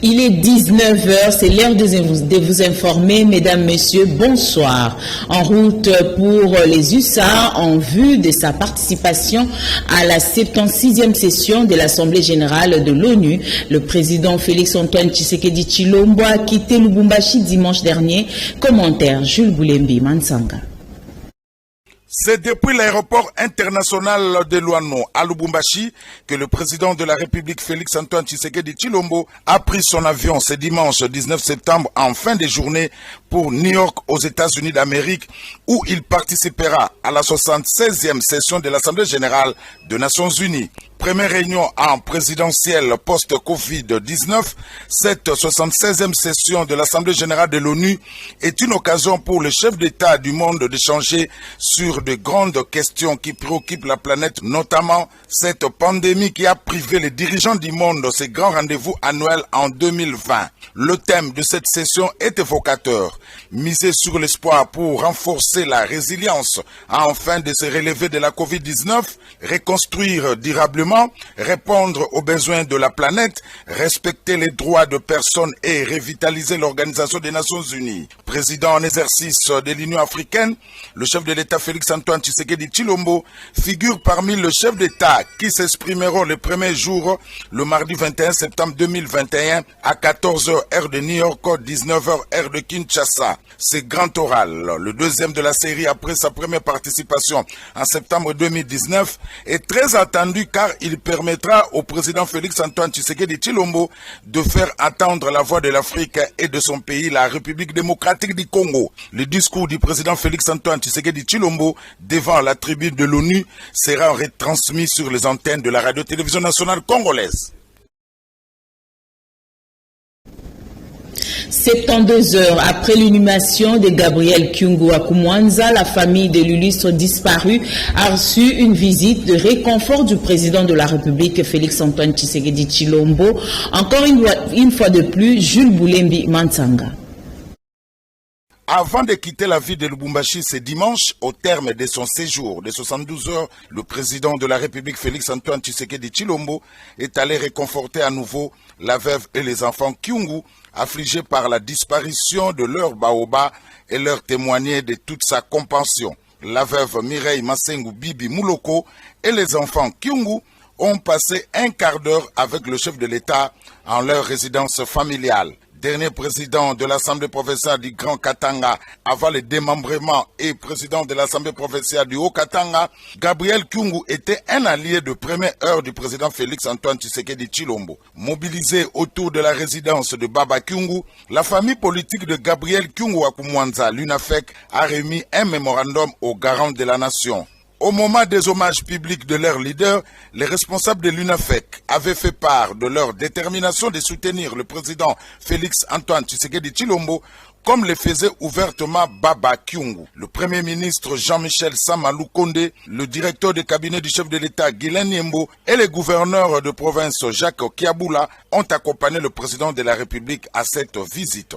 Il est 19h, c'est l'heure de vous informer, mesdames, messieurs, bonsoir. En route pour les USA en vue de sa participation à la 76e session de l'Assemblée générale de l'ONU, le président Félix-Antoine Tshisekedi Tshilombo a quitté Lubumbashi dimanche dernier. Commentaire Jules Boulembi Mansanga. C'est depuis l'aéroport international de Luano à Lubumbashi que le président de la République Félix-Antoine Tshisekedi Tshilombo a pris son avion ce dimanche 19 septembre en fin de journée pour New York aux États-Unis d'Amérique où il participera à la 76e session de l'Assemblée générale des Nations unies. Première réunion en présidentielle post-Covid-19, cette 76e session de l'Assemblée générale de l'ONU est une occasion pour les chefs d'État du monde d'échanger sur de grandes questions qui préoccupent la planète, notamment cette pandémie qui a privé les dirigeants du monde de ces grands rendez-vous annuels en 2020. Le thème de cette session est évocateur. Miser sur l'espoir pour renforcer la résilience afin de se relever de la Covid-19, reconstruire durablement, répondre aux besoins de la planète, respecter les droits de personnes et revitaliser l'Organisation des Nations Unies. Président en exercice de l'Union africaine, le chef de l'État Félix-Antoine Tshisekedi Tshilombo figure parmi les chefs d'État qui s'exprimeront le premier jour, le mardi 21 septembre 2021 à 14h heure de New York, 19h heure de Kinshasa. C'est grand oral, le deuxième de la série après sa première participation en septembre 2019, est très attendu car il permettra au président Félix-Antoine Tshisekedi Tshilombo de faire entendre la voix de l'Afrique et de son pays, la République démocratique du Congo. Le discours du président Félix-Antoine Tshisekedi Tshilombo devant la tribune de l'ONU sera retransmis sur les antennes de la radio-télévision nationale congolaise. 72 heures après l'inhumation de Gabriel Kyungu à Kumwanza, la famille de l'illustre disparu a reçu une visite de réconfort du président de la République, Félix-Antoine Tshisekedi Tshilombo. Encore une fois de plus, Jules Boulembi Mansanga. Avant de quitter la ville de Lubumbashi ce dimanche, au terme de son séjour de 72 heures, le président de la République Félix-Antoine Tshisekedi Tshilombo est allé réconforter à nouveau la veuve et les enfants Kyungu, affligés par la disparition de leur baoba et leur témoigner de toute sa compassion. La veuve Mireille Masengu Bibi Mouloko et les enfants Kyungu ont passé un quart d'heure avec le chef de l'État en leur résidence familiale. Dernier président de l'Assemblée provinciale du Grand Katanga avant le démembrement et président de l'Assemblée provinciale du Haut Katanga, Gabriel Kyungu était un allié de première heure du président Félix-Antoine Tshisekedi Tshilombo. Mobilisé autour de la résidence de Baba Kyungu, la famille politique de Gabriel Kyungu à Kumwanza, l'UNAFEC, a remis un mémorandum aux garants de la nation. Au moment des hommages publics de leur leader, les responsables de l'UNAFEC avaient fait part de leur détermination de soutenir le président Félix-Antoine Tshisekedi Tshilombo, comme le faisait ouvertement Baba Kyungu. Le premier ministre Jean-Michel Samalou Kondé, le directeur de cabinet du chef de l'État Guilain Niembo et le gouverneur de province Jacques Kiaboula ont accompagné le président de la République à cette visite.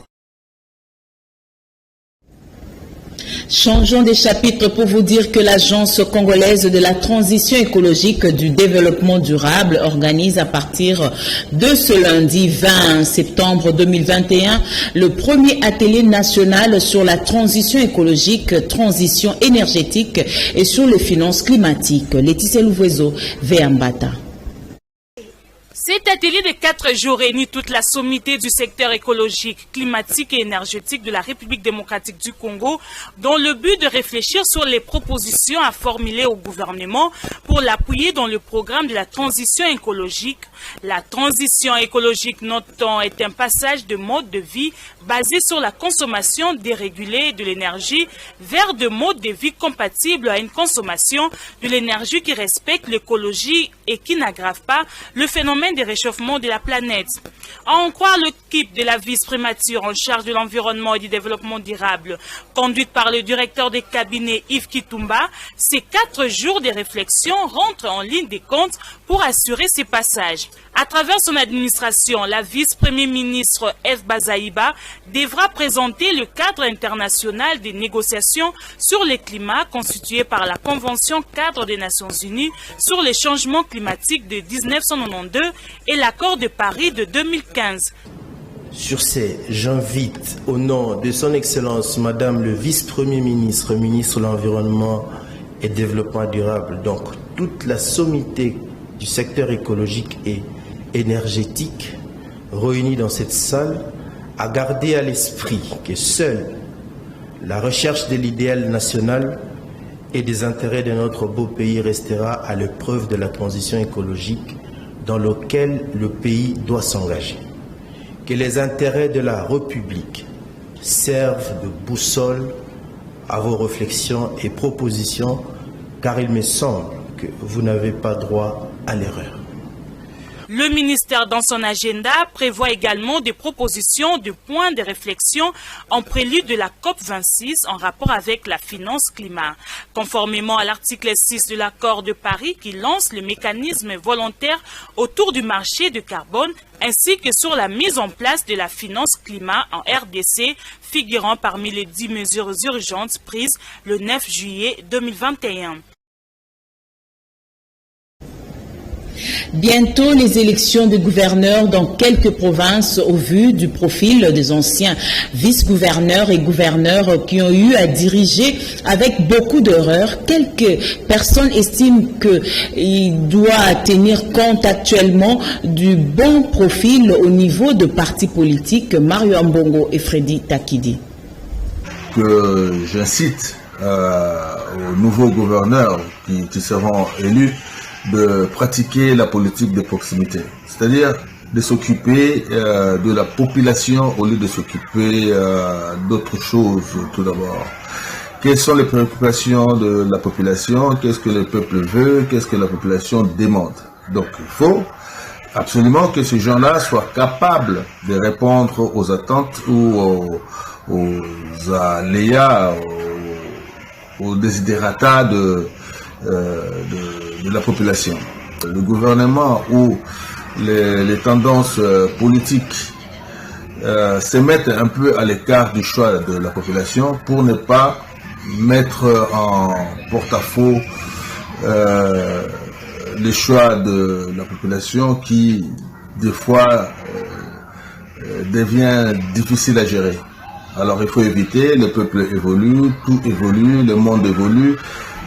Changeons de chapitre pour vous dire que l'Agence congolaise de la transition écologique du développement durable organise à partir de ce lundi 20 septembre 2021 le premier atelier national sur la transition écologique, transition énergétique et sur les finances climatiques. Laetitia Louvezo, Véambata. Cet atelier de 4 jours réunit toute la sommité du secteur écologique, climatique et énergétique de la République démocratique du Congo, dont le but de réfléchir sur les propositions à formuler au gouvernement pour l'appuyer dans le programme de la transition écologique. La transition écologique, notons, est un passage de mode de vie basé sur la consommation dérégulée de l'énergie vers de modes de vie compatibles à une consommation de l'énergie qui respecte l'écologie et qui n'aggrave pas le phénomène de réchauffement de la planète. À en croire l'équipe de la vice-primature en charge de l'environnement et du développement durable, conduite par le directeur des cabinets Yves Kitumba, ces 4 jours de réflexion rentrent en ligne de compte pour assurer ces passages. À travers son administration, la vice-premier ministre F. Bazaïba devra présenter le cadre international des négociations sur le climat constitué par la Convention cadre des Nations Unies sur les changements climatiques de 1992 et l'accord de Paris de 2015. Sur ces, j'invite au nom de son Excellence Madame le Vice-Premier Ministre, Ministre de l'Environnement et Développement Durable, donc toute la sommité du secteur écologique et énergétique réunie dans cette salle, à garder à l'esprit que seule la recherche de l'idéal national et des intérêts de notre beau pays restera à l'épreuve de la transition écologique dans laquelle le pays doit s'engager. Que les intérêts de la République servent de boussole à vos réflexions et propositions, car il me semble que vous n'avez pas droit à l'erreur. Le ministère, dans son agenda, prévoit également des propositions de points de réflexion en prélude de la COP26 en rapport avec la finance climat. Conformément à l'article 6 de l'accord de Paris qui lance le mécanisme volontaire autour du marché de carbone, ainsi que sur la mise en place de la finance climat en RDC, figurant parmi les 10 mesures urgentes prises le 9 juillet 2021. Bientôt les élections de gouverneurs dans quelques provinces au vu du profil des anciens vice-gouverneurs et gouverneurs qui ont eu à diriger avec beaucoup d'horreur. Quelques personnes estiment qu'il doit tenir compte actuellement du bon profil au niveau de partis politiques. Mario Ambongo et Freddy Takidi. Que j'incite aux nouveaux gouverneurs qui seront élus de pratiquer la politique de proximité, c'est-à-dire de s'occuper de la population au lieu de s'occuper d'autres choses tout d'abord. Quelles sont les préoccupations de la population? Qu'est-ce que le peuple veut? Qu'est-ce que la population demande? Donc il faut absolument que ces gens-là soient capables de répondre aux attentes ou aux aléas, aux desiderata de la population. Le gouvernement ou les tendances politiques se mettent un peu à l'écart du choix de la population pour ne pas mettre en porte-à-faux les choix de la population qui, des fois, devient difficile à gérer. Alors il faut éviter, le peuple évolue, tout évolue, le monde évolue.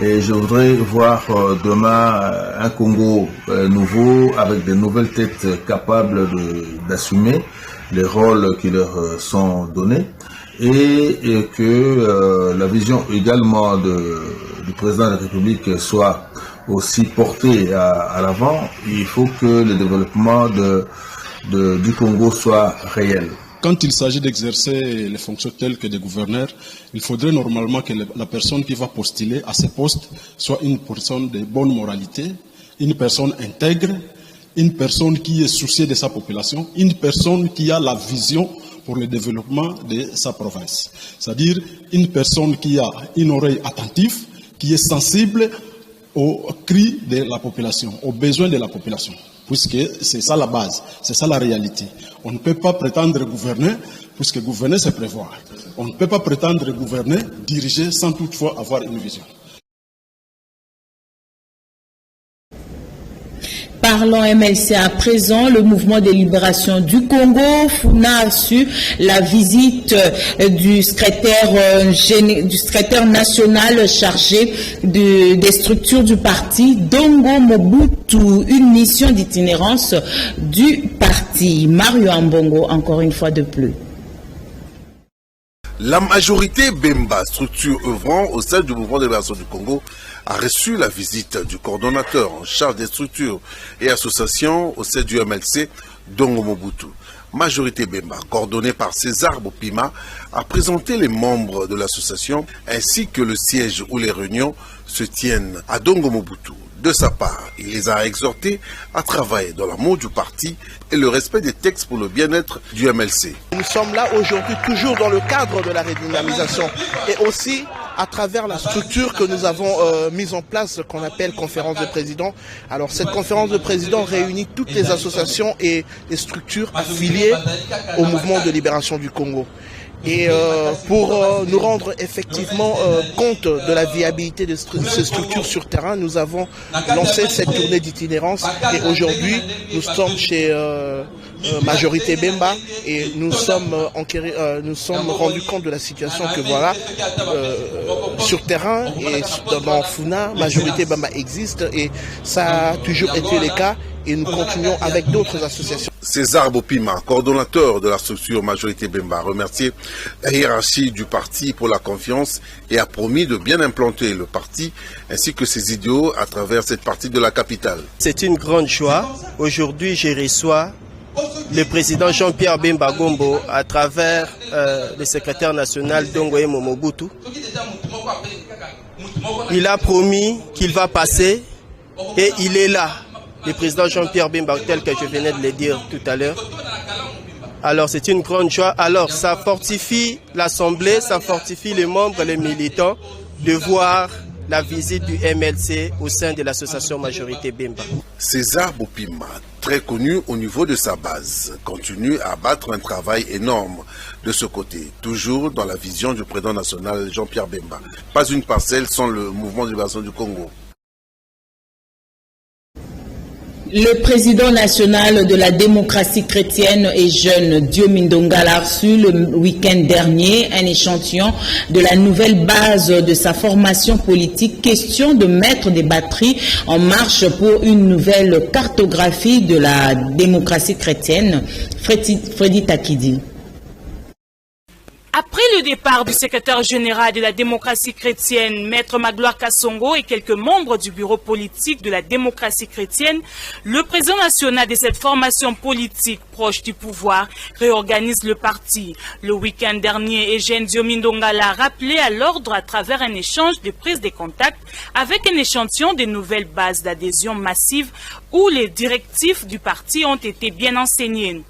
Et je voudrais voir demain un Congo nouveau avec de nouvelles têtes capables d'assumer les rôles qui leur sont donnés et que la vision également du président de la République soit aussi portée à l'avant. Il faut que le développement du Congo soit réel. Quand il s'agit d'exercer les fonctions telles que des gouverneurs, il faudrait normalement que la personne qui va postuler à ce poste soit une personne de bonne moralité, une personne intègre, une personne qui est soucieuse de sa population, une personne qui a la vision pour le développement de sa province. C'est-à-dire une personne qui a une oreille attentive, qui est sensible aux cris de la population, aux besoins de la population. Puisque c'est ça la base, c'est ça la réalité. On ne peut pas prétendre gouverner, puisque gouverner c'est prévoir. On ne peut pas prétendre gouverner, diriger sans toutefois avoir une vision. Parlons MLC à présent, le mouvement de libération du Congo, FUNA a su la visite du secrétaire national chargé des structures du parti, Dongo Mobutu, une mission d'itinérance du parti. Mario Ambongo, encore une fois de plus. La majorité Bemba, structure œuvrant au sein du mouvement de libération du Congo, a reçu la visite du coordonnateur en charge des structures et associations au sein du MLC, Dongo Mobutu. Majorité Bemba, coordonnée par César Bopima, a présenté les membres de l'association ainsi que le siège où les réunions se tiennent à Dongo Mobutu. De sa part, il les a exhortés à travailler dans l'amour du parti et le respect des textes pour le bien-être du MLC. Nous sommes là aujourd'hui toujours dans le cadre de la redynamisation et aussi à travers la structure que nous avons mise en place, qu'on appelle conférence de présidents. Alors cette conférence de présidents réunit toutes les associations et les structures affiliées au mouvement de libération du Congo. Et pour nous rendre effectivement compte de la viabilité de ces structures sur terrain, nous avons lancé cette tournée d'itinérance et aujourd'hui nous sommes chez Majorité Bemba et nous sommes rendus compte de la situation que voilà, sur terrain et dans Funa, Majorité Bemba existe et ça a toujours été le cas et nous continuons avec d'autres associations. César Bopima, coordonnateur de la structure Majorité Bemba, a remercié la hiérarchie du parti pour la confiance et a promis de bien implanter le parti ainsi que ses idéaux à travers cette partie de la capitale. C'est une grande joie. Aujourd'hui, je reçois le président Jean-Pierre Bemba Gombo à travers le secrétaire national Dongoye Momobutu. Il a promis qu'il va passer et il est là. Le président Jean-Pierre Bemba, tel que je venais de le dire tout à l'heure. Alors c'est une grande joie. Alors ça fortifie l'Assemblée, ça fortifie les membres, les militants de voir la visite du MLC au sein de l'association Majorité Bemba. César Bopima, très connu au niveau de sa base, continue à battre un travail énorme de ce côté, toujours dans la vision du président national Jean-Pierre Bemba. Pas une parcelle sans le mouvement de libération du Congo. Le président national de la démocratie chrétienne et jeune Diomindo Ngala a reçu le week-end dernier un échantillon de la nouvelle base de sa formation politique. Question de mettre des batteries en marche pour une nouvelle cartographie de la démocratie chrétienne. Freddy Takidi. Après le départ du secrétaire général de la démocratie chrétienne, Maître Magloire Kassongo et quelques membres du bureau politique de la démocratie chrétienne, le président national de cette formation politique proche du pouvoir réorganise le parti. Le week-end dernier, Eugène Diomindo Ngala a rappelé à l'ordre à travers un échange de prise de contact avec un échantillon des nouvelles bases d'adhésion massive où les directives du parti ont été bien enseignées.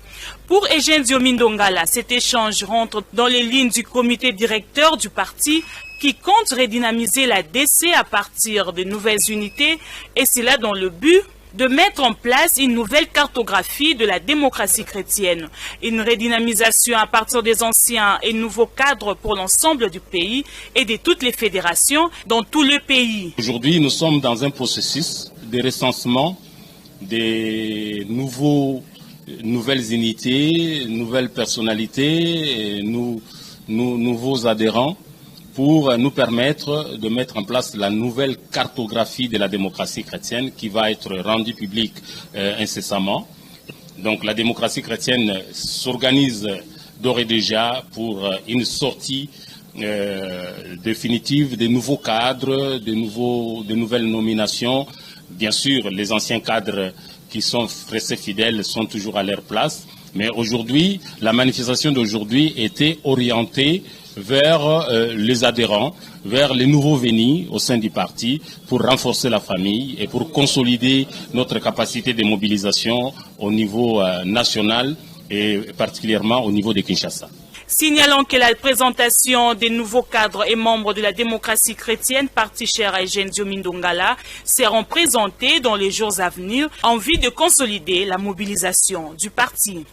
Pour Eugène Diomindo Ngala, cet échange rentre dans les lignes du comité directeur du parti qui compte redynamiser la DC à partir de nouvelles unités et cela dans le but de mettre en place une nouvelle cartographie de la démocratie chrétienne, une redynamisation à partir des anciens et nouveaux cadres pour l'ensemble du pays et de toutes les fédérations dans tout le pays. Aujourd'hui, nous sommes dans un processus de recensement des nouvelles unités, nouvelles personnalités, nouveaux adhérents pour nous permettre de mettre en place la nouvelle cartographie de la démocratie chrétienne qui va être rendue publique incessamment. Donc la démocratie chrétienne s'organise d'ores et déjà pour une sortie définitive des nouveaux cadres, de nouvelles nominations. Bien sûr, les anciens cadres qui sont restés fidèles sont toujours à leur place. Mais aujourd'hui, la manifestation d'aujourd'hui était orientée vers les adhérents, vers les nouveaux venus au sein du parti pour renforcer la famille et pour consolider notre capacité de mobilisation au niveau national et particulièrement au niveau de Kinshasa. Signalant que la présentation des nouveaux cadres et membres de la démocratie chrétienne, parti cher à Eugène Diomindo Ngala, seront présentés dans les jours à venir en vue de consolider la mobilisation du parti.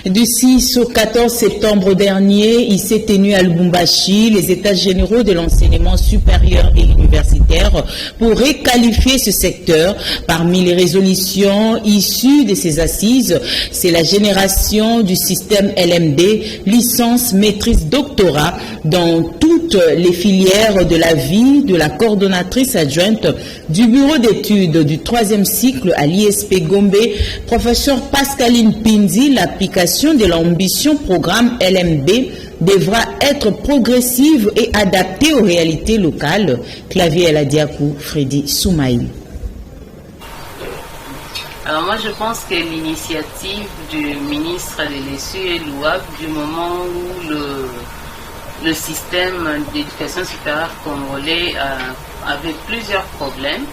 Du 6 au 14 septembre dernier, il s'est tenu à Lubumbashi les états généraux de l'enseignement supérieur et universitaire pour requalifier ce secteur. Parmi les résolutions issues de ces assises, c'est la génération du système LMD, licence, maîtrise, doctorat dans toutes les filières de la vie de la coordonnatrice adjointe du bureau d'études du 3e cycle à l'ISP Gombe, professeur Pascaline Pinzi. L'application de l'ambition programme LMB devra être progressive et adaptée aux réalités locales. Clavier El Adiakou, Freddy Soumaïl. Alors moi je pense que l'initiative du ministre de l'ESU est louable du moment où le système d'éducation supérieure congolais avait plusieurs problèmes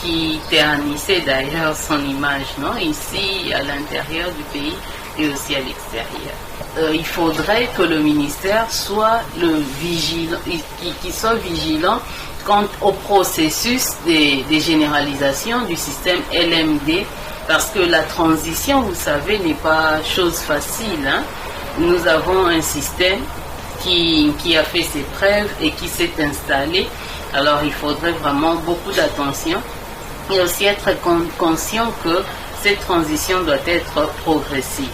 qui ternissaient d'ailleurs son image, non, ici à l'intérieur du pays et aussi à l'extérieur. Il faudrait que le ministère soit qui soit vigilant quant au processus des généralisations du système LMD, parce que la transition, vous savez, n'est pas chose facile, hein. nous avons un système qui a fait ses preuves et qui s'est installé. Alors il faudrait vraiment beaucoup d'attention et aussi être conscient que cette transition doit être progressive.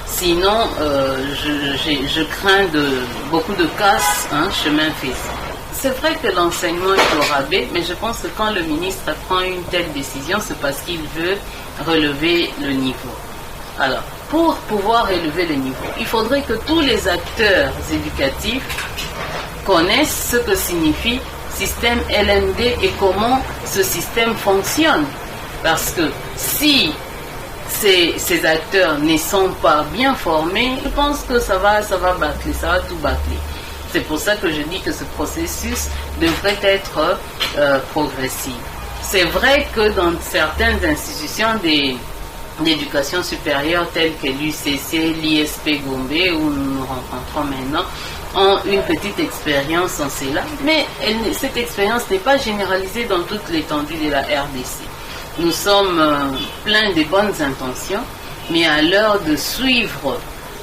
Sinon, je crains beaucoup de casse, chemin faisant. C'est vrai que l'enseignement est au rabais, mais je pense que quand le ministre prend une telle décision, c'est parce qu'il veut relever le niveau. Alors, pour pouvoir élever le niveau, il faudrait que tous les acteurs éducatifs connaissent ce que signifie système LMD et comment ce système fonctionne. Parce que si ces acteurs ne sont pas bien formés, je pense que ça va bâcler, ça va tout bâcler. C'est pour ça que je dis que ce processus devrait être progressif. C'est vrai que dans certaines institutions d'éducation supérieure telles que l'UCC, l'ISP Gombe, où nous nous rencontrons maintenant, ont une petite expérience en cela, mais cette expérience n'est pas généralisée dans toute l'étendue de la RDC. Nous sommes pleins de bonnes intentions, mais à l'heure de suivre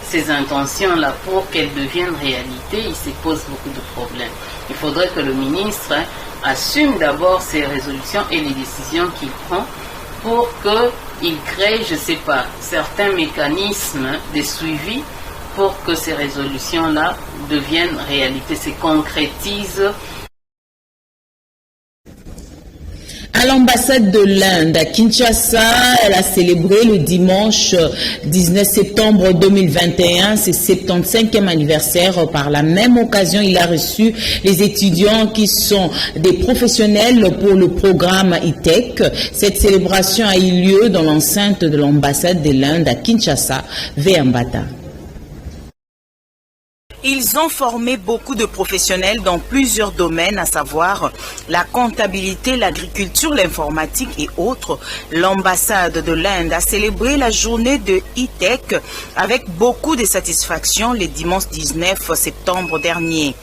ces intentions-là pour qu'elles deviennent réalité, il se pose beaucoup de problèmes. Il faudrait que le ministre assume d'abord ses résolutions et les décisions qu'il prend pour qu'il crée, je ne sais pas, certains mécanismes de suivi pour que ces résolutions-là deviennent réalité, se concrétisent. À l'ambassade de l'Inde à Kinshasa, elle a célébré le dimanche 19 septembre 2021 ses 75e anniversaire. Par la même occasion, il a reçu les étudiants qui sont des professionnels pour le programme ITEC. Cette célébration a eu lieu dans l'enceinte de l'ambassade de l'Inde à Kinshasa, Veambata. Ils ont formé beaucoup de professionnels dans plusieurs domaines, à savoir la comptabilité, l'agriculture, l'informatique et autres. L'ambassade de l'Inde a célébré la journée de ITEC avec beaucoup de satisfaction le dimanche 19 septembre dernier.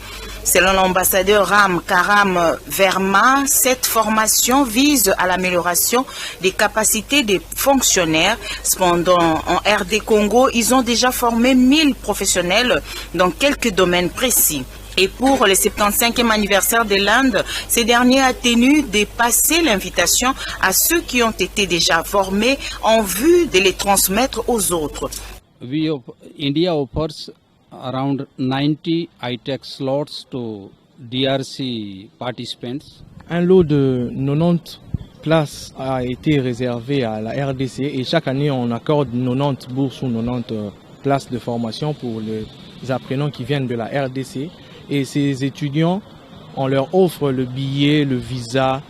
Selon l'ambassadeur Ram Karam Verma, cette formation vise à l'amélioration des capacités des fonctionnaires. Cependant, en RD Congo, ils ont déjà formé 1000 professionnels dans quelques domaines précis. Et pour le 75e anniversaire de l'Inde, ce dernier a tenu de passer l'invitation à ceux qui ont été déjà formés en vue de les transmettre aux autres. India offers around 90 ITEC slots to DRC participants. Un lot de 90 places a été réservé à la RDC et chaque année on accorde 90 bourses ou 90 places de formation pour les apprenants qui viennent de la RDC. Et ces étudiants, on leur offre le billet, le visa,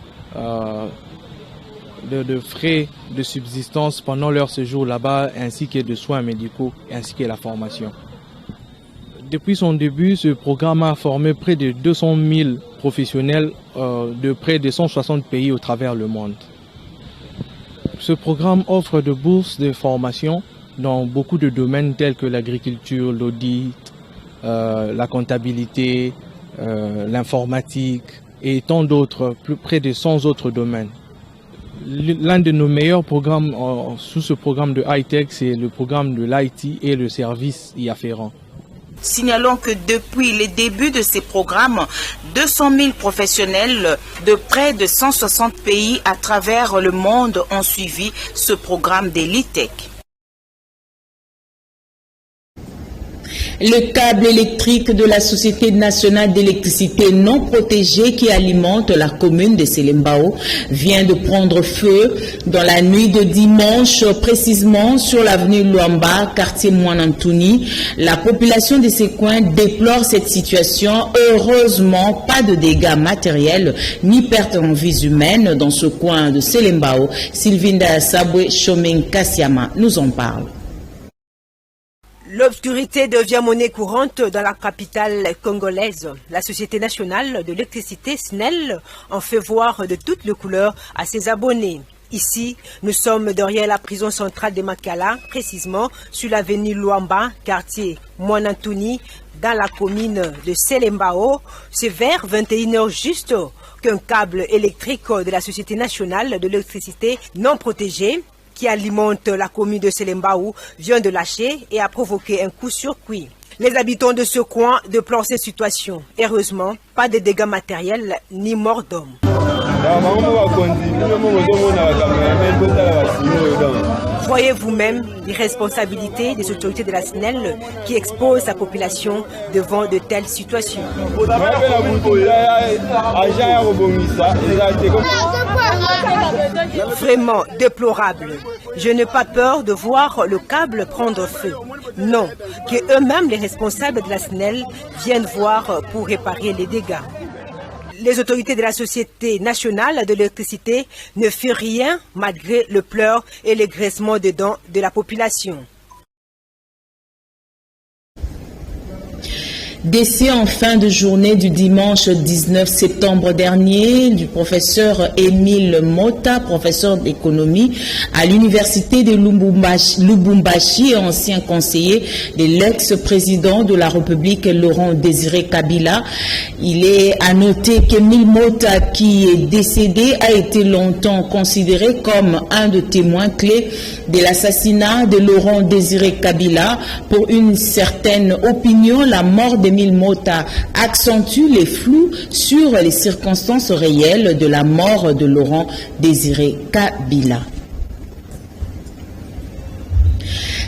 de frais de subsistance pendant leur séjour là-bas, ainsi que de soins médicaux, ainsi que la formation. Depuis son début, ce programme a formé près de 200 000 professionnels de près de 160 pays au travers le monde. Ce programme offre de bourses de formation dans beaucoup de domaines tels que l'agriculture, l'audit, la comptabilité, l'informatique et tant d'autres, près de 100 autres domaines. L'un de nos meilleurs programmes sous ce programme de high-tech, c'est le programme de l'IT et le service y afférent. Signalons que depuis le début de ces programmes, 200 000 professionnels de près de 160 pays à travers le monde ont suivi ce programme de l'ITEC. Le câble électrique de la Société nationale d'électricité non protégée qui alimente la commune de Selembao vient de prendre feu dans la nuit de dimanche, précisément sur l'avenue Luamba, quartier Mwanantouni. La population de ces coins déplore cette situation. Heureusement, pas de dégâts matériels ni perte en vies humaines dans ce coin de Selembao. Sylvinda Sabwe Chomeng Kassiama nous en parle. L'obscurité devient monnaie courante dans la capitale congolaise. La Société nationale de l'électricité, SNEL, en fait voir de toutes les couleurs à ses abonnés. Ici, nous sommes derrière la prison centrale de Makala, précisément sur l'avenue Luamba, quartier Mwanantouni, dans la commune de Selembao. C'est vers 21h juste qu'un câble électrique de la Société nationale de l'électricité non protégé qui alimente la commune de Selembaou vient de lâcher et a provoqué un coup-sur-cuit. Les habitants de ce coin déplorent cette situation. Heureusement, pas de dégâts matériels ni mort d'homme. Voyez vous-même l'irresponsabilité des autorités de la SNEL qui exposent la population devant de telles situations. Vraiment déplorable. Je n'ai pas peur de voir le câble prendre feu. Non, que eux-mêmes, les responsables de la SNEL, viennent voir pour réparer les dégâts. Les autorités de la Société nationale de l'électricité ne firent rien malgré le pleur et les graissements des dents de la population. Décès en fin de journée du dimanche 19 septembre dernier du professeur Émile Mota, professeur d'économie à l'université de Lubumbashi et ancien conseiller de l'ex-président de la République Laurent Désiré Kabila. Il est à noter qu'Émile Mota, qui est décédé, a été longtemps considéré comme un des témoins clés de l'assassinat de Laurent Désiré Kabila. Pour une certaine opinion, la mort d'Émile Mota accentue les flous sur les circonstances réelles de la mort de Laurent Désiré Kabila.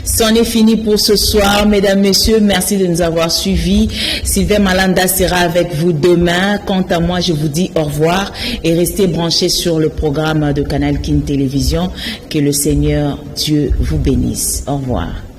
C'en est fini pour ce soir, mesdames, messieurs. Merci de nous avoir suivis. Sylvain Malanda sera avec vous demain. Quant à moi, je vous dis au revoir et restez branchés sur le programme de Canal King Télévision. Que le Seigneur Dieu vous bénisse. Au revoir.